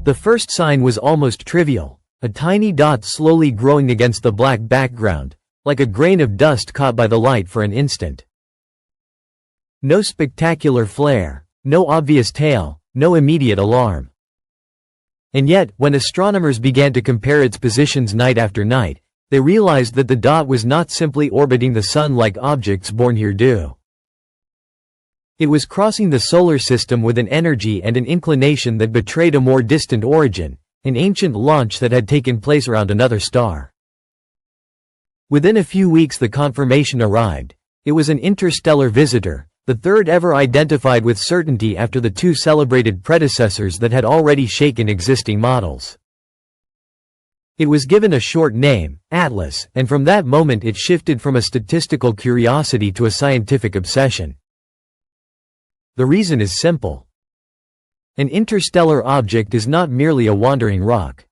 The first sign was almost trivial, a tiny dot slowly growing against the black background, like a grain of dust caught by the light for an instant. No spectacular flare, no obvious tail, no immediate alarm. And yet, when astronomers began to compare its positions night after night, they realized that the dot was not simply orbiting the Sun like objects born here do. It was crossing the solar system with an energy and an inclination that betrayed a more distant origin, an ancient launch that had taken place around another star. Within a few weeks the confirmation arrived. It was an interstellar visitor, the third ever identified with certainty after the two celebrated predecessors that had already shaken existing models. It was given a short name, Atlas, and from that moment it shifted from a statistical curiosity to a scientific obsession. The reason is simple. An interstellar object is not merely a wandering rock.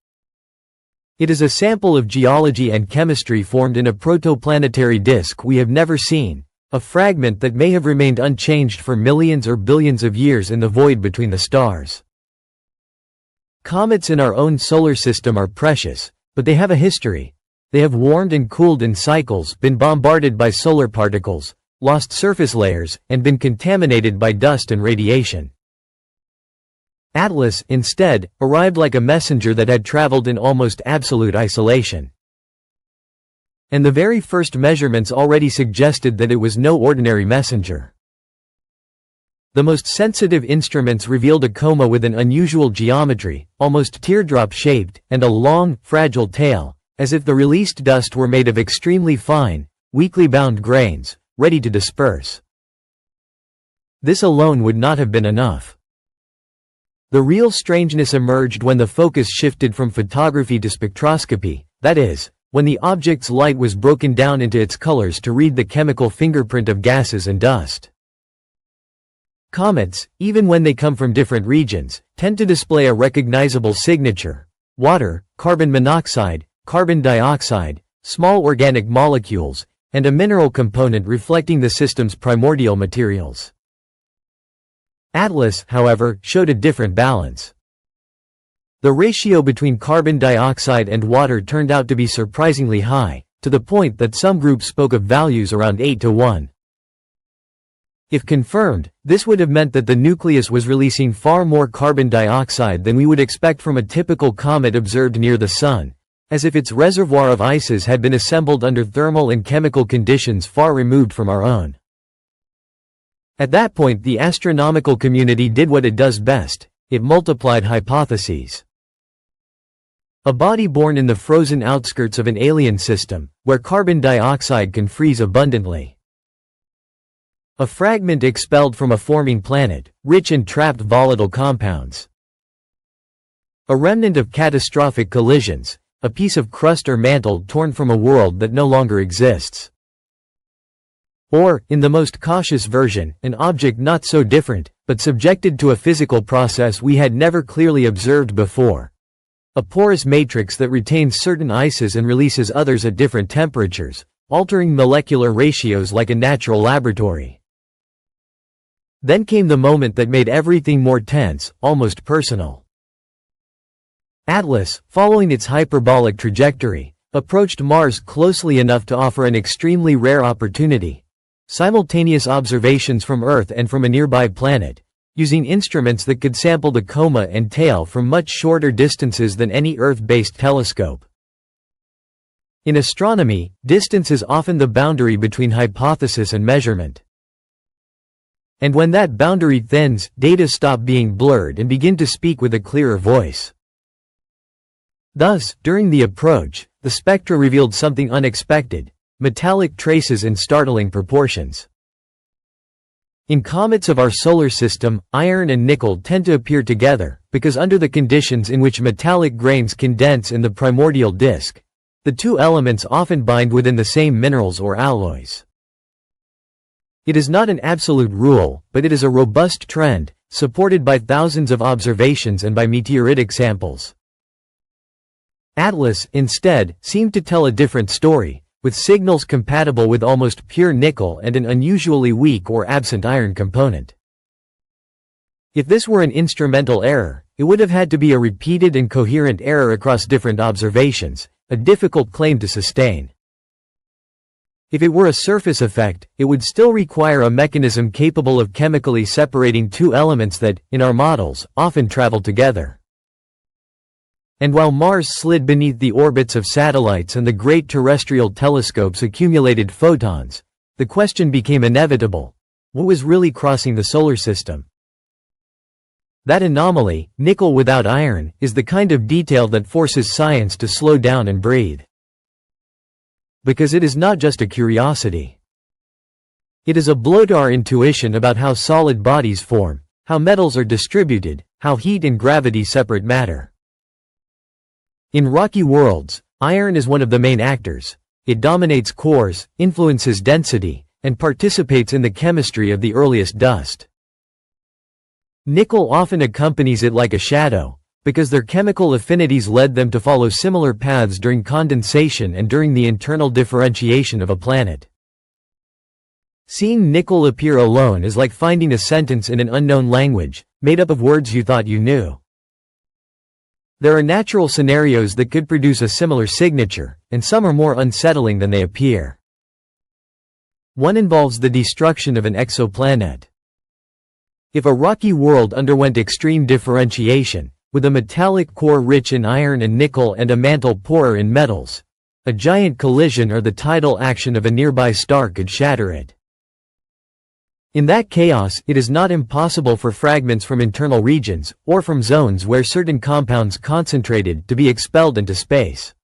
It is a sample of geology and chemistry formed in a protoplanetary disk we have never seen, a fragment that may have remained unchanged for millions or billions of years in the void between the stars. Comets in our own solar system are precious, but they have a history. They have warmed and cooled in cycles, been bombarded by solar particles, lost surface layers, and been contaminated by dust and radiation. Atlas, instead, arrived like a messenger that had traveled in almost absolute isolation. And the very first measurements already suggested that it was no ordinary messenger. The most sensitive instruments revealed a coma with an unusual geometry, almost teardrop-shaped, and a long, fragile tail, as if the released dust were made of extremely fine, weakly bound grains, ready to disperse. This alone would not have been enough. The real strangeness emerged when the focus shifted from photography to spectroscopy, that is, when the object's light was broken down into its colors to read the chemical fingerprint of gases and dust. Comets, even when they come from different regions, tend to display a recognizable signature: water, carbon monoxide, carbon dioxide, small organic molecules, and a mineral component reflecting the system's primordial materials. Atlas, however, showed a different balance. The ratio between carbon dioxide and water turned out to be surprisingly high, to the point that some groups spoke of values around 8:1. If confirmed, this would have meant that the nucleus was releasing far more carbon dioxide than we would expect from a typical comet observed near the Sun, as if its reservoir of ices had been assembled under thermal and chemical conditions far removed from our own. At that point the astronomical community did what it does best: it multiplied hypotheses. A body born in the frozen outskirts of an alien system, where carbon dioxide can freeze abundantly. A fragment expelled from a forming planet, rich in trapped volatile compounds. A remnant of catastrophic collisions, a piece of crust or mantle torn from a world that no longer exists. Or, in the most cautious version, an object not so different, but subjected to a physical process we had never clearly observed before. A porous matrix that retains certain ices and releases others at different temperatures, altering molecular ratios like a natural laboratory. Then came the moment that made everything more tense, almost personal. Atlas, following its hyperbolic trajectory, approached Mars closely enough to offer an extremely rare opportunity: simultaneous observations from Earth and from a nearby planet, using instruments that could sample the coma and tail from much shorter distances than any Earth-based telescope. In astronomy, distance is often the boundary between hypothesis and measurement. And when that boundary thins, data stop being blurred and begin to speak with a clearer voice. Thus, during the approach, the spectra revealed something unexpected: metallic traces in startling proportions. In comets of our solar system, iron and nickel tend to appear together, because under the conditions in which metallic grains condense in the primordial disk, the two elements often bind within the same minerals or alloys. It is not an absolute rule, but it is a robust trend, supported by thousands of observations and by meteoritic samples. Atlas, instead, seemed to tell a different story, with signals compatible with almost pure nickel and an unusually weak or absent iron component. If this were an instrumental error, it it would have had to be a repeated and coherent error across different observations, a difficult claim to sustain. If it were a surface effect, it would still require a mechanism capable of chemically separating two elements that, in our models, often travel together. And while Mars slid beneath the orbits of satellites and the great terrestrial telescopes accumulated photons, the question became inevitable: what was really crossing the solar system? That anomaly, nickel without iron, is the kind of detail that forces science to slow down and breathe. Because it is not just a curiosity. It is a blow to our intuition about how solid bodies form, how metals are distributed, how heat and gravity separate matter. In rocky worlds, iron is one of the main actors. It dominates cores, influences density, and participates in the chemistry of the earliest dust. Nickel often accompanies it like a shadow, because their chemical affinities led them to follow similar paths during condensation and during the internal differentiation of a planet. Seeing nickel appear alone is like finding a sentence in an unknown language, made up of words you thought you knew. There are natural scenarios that could produce a similar signature, and some are more unsettling than they appear. One involves the destruction of an exoplanet. If a rocky world underwent extreme differentiation, with a metallic core rich in iron and nickel and a mantle poorer in metals, a giant collision or the tidal action of a nearby star could shatter it. In that chaos, it is not impossible for fragments from internal regions, or from zones where certain compounds concentrated, to be expelled into space.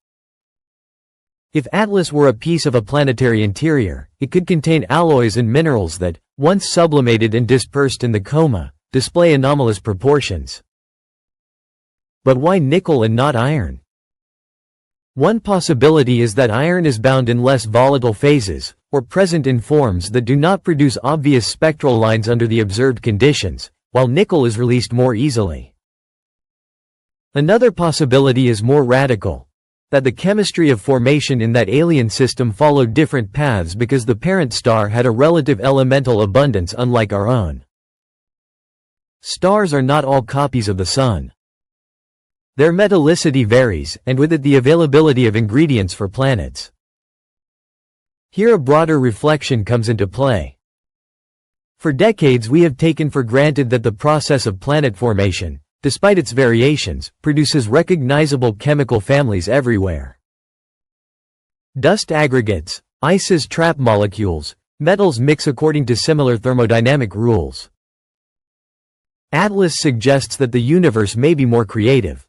If Atlas were a piece of a planetary interior, it could contain alloys and minerals that, once sublimated and dispersed in the coma, display anomalous proportions. But why nickel and not iron? One possibility is that iron is bound in less volatile phases, or present in forms that do not produce obvious spectral lines under the observed conditions, while nickel is released more easily. Another possibility is more radical: that the chemistry of formation in that alien system followed different paths because the parent star had a relative elemental abundance unlike our own. Stars are not all copies of the Sun. Their metallicity varies, and with it the availability of ingredients for planets. Here a broader reflection comes into play. For decades we have taken for granted that the process of planet formation, despite its variations, produces recognizable chemical families everywhere. Dust aggregates, ices trap molecules, metals mix according to similar thermodynamic rules. Atlas suggests that the universe may be more creative.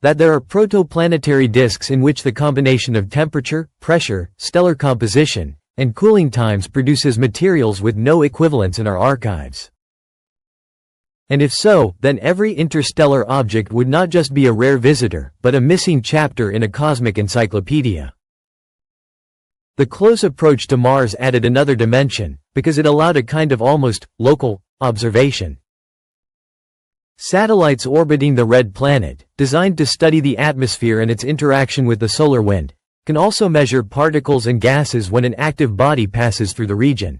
That there are protoplanetary disks in which the combination of temperature, pressure, stellar composition, and cooling times produces materials with no equivalents in our archives. And if so, then every interstellar object would not just be a rare visitor, but a missing chapter in a cosmic encyclopedia. The close approach to Mars added another dimension, because it allowed a kind of almost local observation. Satellites orbiting the red planet, designed to study the atmosphere and its interaction with the solar wind, can also measure particles and gases when an active body passes through the region.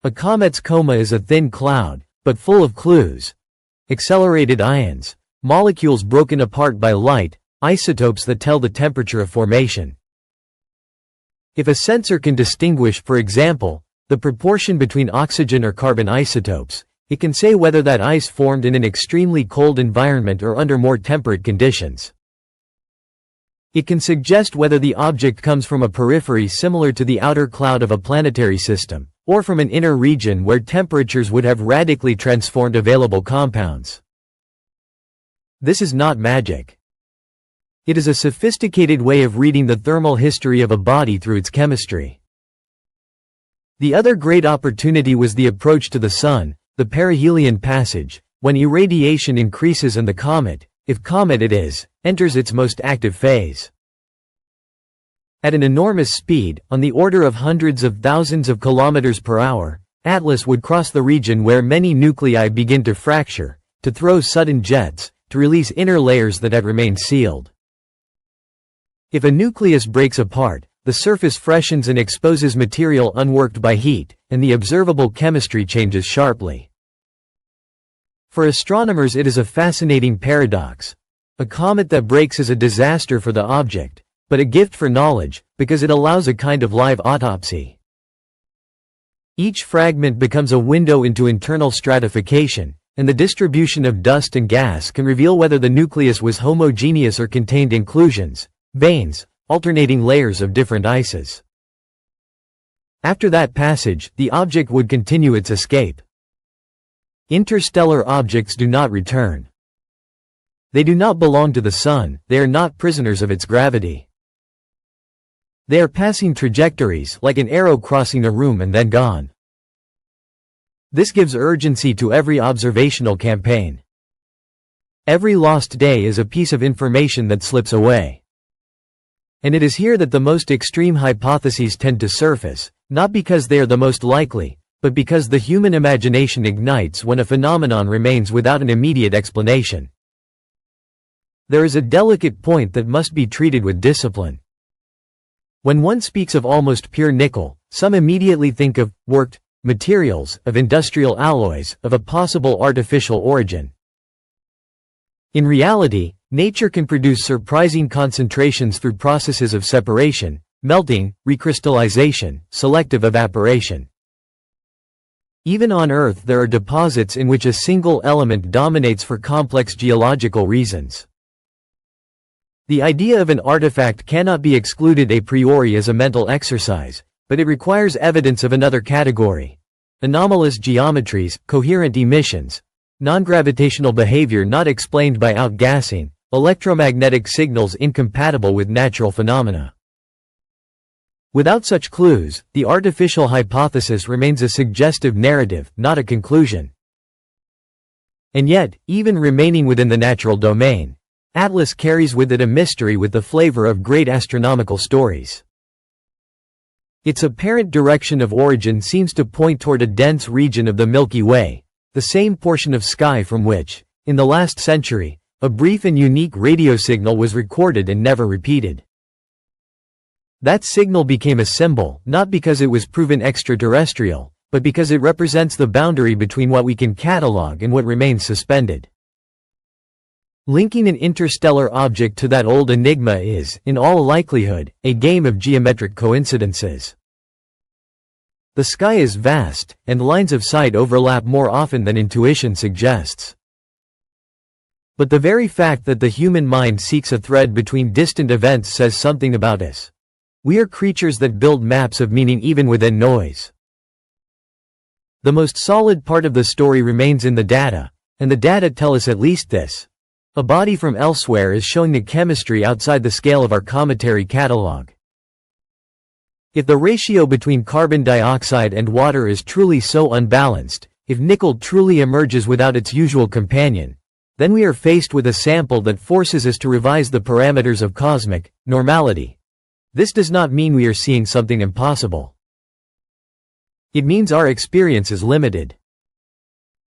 A comet's coma is a thin cloud, but full of clues. Accelerated ions, molecules broken apart by light, isotopes that tell the temperature of formation. If a sensor can distinguish, for example, the proportion between oxygen or carbon isotopes, it can say whether that ice formed in an extremely cold environment or under more temperate conditions. It can suggest whether the object comes from a periphery similar to the outer cloud of a planetary system, or from an inner region where temperatures would have radically transformed available compounds. This is not magic. It is a sophisticated way of reading the thermal history of a body through its chemistry. The other great opportunity was the approach to the Sun, the perihelion passage, when irradiation increases and the comet, if comet it is, enters its most active phase. At an enormous speed, on the order of hundreds of thousands of kilometers per hour, Atlas would cross the region where many nuclei begin to fracture, to throw sudden jets, to release inner layers that had remained sealed. If a nucleus breaks apart, the surface freshens and exposes material unworked by heat, and the observable chemistry changes sharply. For astronomers it is a fascinating paradox. A comet that breaks is a disaster for the object, but a gift for knowledge, because it allows a kind of live autopsy. Each fragment becomes a window into internal stratification, and the distribution of dust and gas can reveal whether the nucleus was homogeneous or contained inclusions, veins, alternating layers of different ices. After that passage, the object would continue its escape. Interstellar objects do not return. They do not belong to the Sun, they are not prisoners of its gravity. They are passing trajectories, like an arrow crossing a room and then gone. This gives urgency to every observational campaign. Every lost day is a piece of information that slips away. And it is here that the most extreme hypotheses tend to surface, not because they are the most likely, but because the human imagination ignites when a phenomenon remains without an immediate explanation. There is a delicate point that must be treated with discipline. When one speaks of almost pure nickel, some immediately think of worked materials, of industrial alloys, of a possible artificial origin. In reality, nature can produce surprising concentrations through processes of separation, melting, recrystallization, selective evaporation. Even on Earth there are deposits in which a single element dominates for complex geological reasons. The idea of an artifact cannot be excluded a priori as a mental exercise, but it requires evidence of another category: anomalous geometries, coherent emissions, non-gravitational behavior not explained by outgassing, electromagnetic signals incompatible with natural phenomena. Without such clues, the artificial hypothesis remains a suggestive narrative, not a conclusion. And yet, even remaining within the natural domain, Atlas carries with it a mystery with the flavor of great astronomical stories. Its apparent direction of origin seems to point toward a dense region of the Milky Way, the same portion of sky from which, in the last century, a brief and unique radio signal was recorded and never repeated. That signal became a symbol, not because it was proven extraterrestrial, but because it represents the boundary between what we can catalog and what remains suspended. Linking an interstellar object to that old enigma is, in all likelihood, a game of geometric coincidences. The sky is vast, and lines of sight overlap more often than intuition suggests. But the very fact that the human mind seeks a thread between distant events says something about us. We are creatures that build maps of meaning even within noise. The most solid part of the story remains in the data, and the data tell us at least this: a body from elsewhere is showing the chemistry outside the scale of our cometary catalog. If the ratio between carbon dioxide and water is truly so unbalanced, if nickel truly emerges without its usual companion, then we are faced with a sample that forces us to revise the parameters of cosmic normality. This does not mean we are seeing something impossible. It means our experience is limited.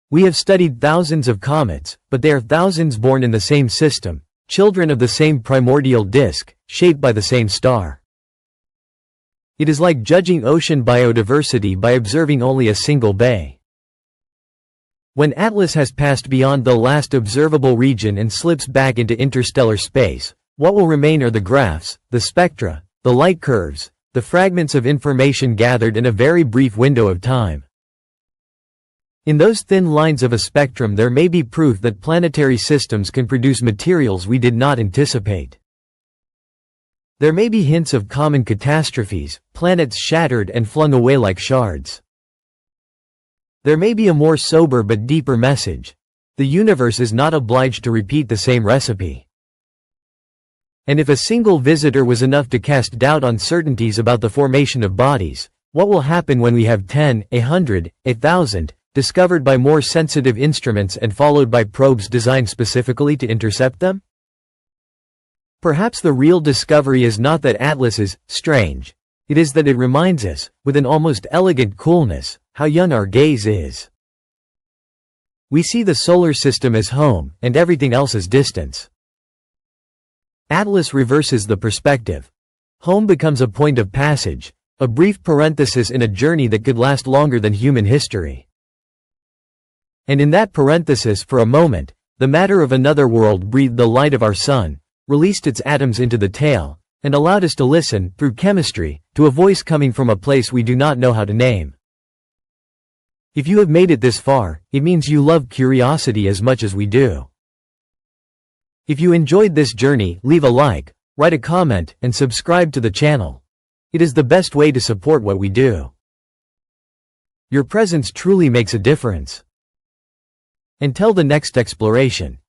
We have studied thousands of comets, but they are thousands born in the same system, children of the same primordial disk, shaped by the same star. It is like judging ocean biodiversity by observing only a single bay. When Atlas has passed beyond the last observable region and slips back into interstellar space, what will remain are the graphs, the spectra, the light curves, the fragments of information gathered in a very brief window of time. In those thin lines of a spectrum there may be proof that planetary systems can produce materials we did not anticipate. There may be hints of common catastrophes, planets shattered and flung away like shards. There may be a more sober but deeper message: the universe is not obliged to repeat the same recipe. And if a single visitor was enough to cast doubt on certainties about the formation of bodies, what will happen when we have 10, 100, 1,000, discovered by more sensitive instruments and followed by probes designed specifically to intercept them? Perhaps the real discovery is not that Atlas is strange. It is that it reminds us, with an almost elegant coolness, how young our gaze is. We see the solar system as home, and everything else as distance. Atlas reverses the perspective. Home becomes a point of passage, a brief parenthesis in a journey that could last longer than human history. And in that parenthesis for a moment, the matter of another world breathed the light of our sun, released its atoms into the tail, and allowed us to listen, through chemistry, to a voice coming from a place we do not know how to name. If you have made it this far, it means you love curiosity as much as we do. If you enjoyed this journey, leave a like, write a comment, and subscribe to the channel. It is the best way to support what we do. Your presence truly makes a difference. Until the next exploration.